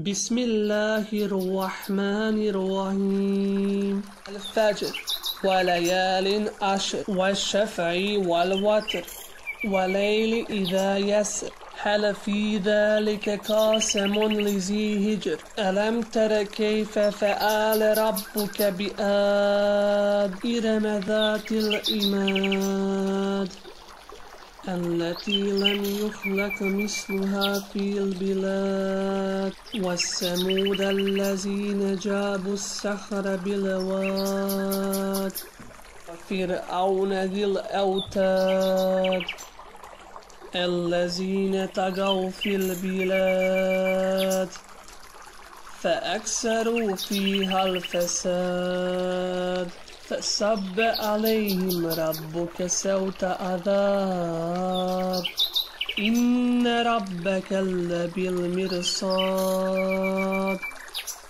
بسم الله الرحمن الرحيم. الفجر وليال عشر والشفع والوتر والليل إذا يسر هل في ذلك قاسم لذي هجر ألم تر كيف فعل ربك بآد إرم ذات العماد التي لم يخلق مثلها في البلاد والثمود الذين جابوا الصخر بالواد وفرعون ذي الأوتاد الذين طغوا في البلاد فأكثروا فيها الفساد فصب عليهم ربك سوط عذاب إن ربك لبالمرصاد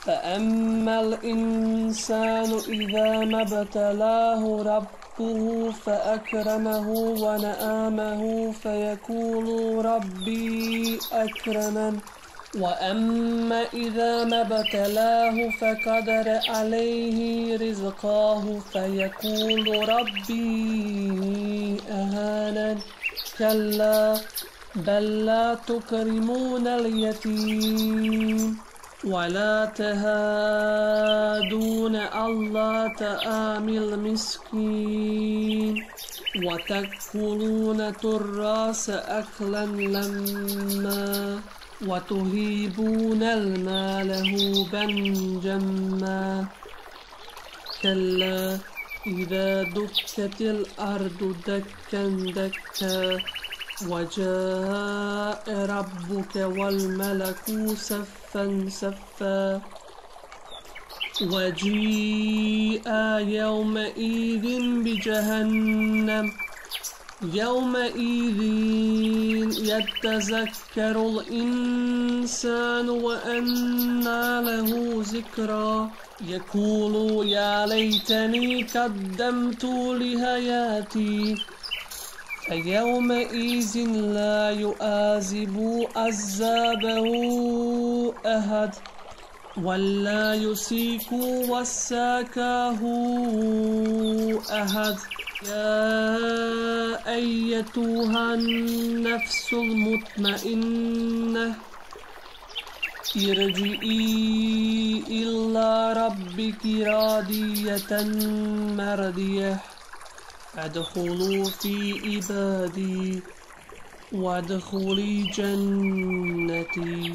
فأما الإنسان إذا ما ابتلاه ربه فأكرمه ونعمه فيقول ربي أكرمن وأما إذا ما ابتلاه فقدر عليه رزقه فيقول ربي أهانن كلا بل لا تكرمون اليتيم ولا تهادون على طعام المسكين وتأكلون التراث أكلا لما وتهيبون المال هوبا جما كلا إذا دكت الأرض دكا دكا وجاء ربك والملك صفا صفا وجيء يومئذ بجهنم يومئذ يتذكر الإنسان وأنى له ذكرى يقول يا ليتني قدمت لحياتي فيومئذ لا يعذب عذابه أحد ولا يوثق وثاقه أحد يا أيتها النفس المطمئنة ارجعي إلى ربك راضية مرضية فادخلوا في عبادي وادخلي جنتي.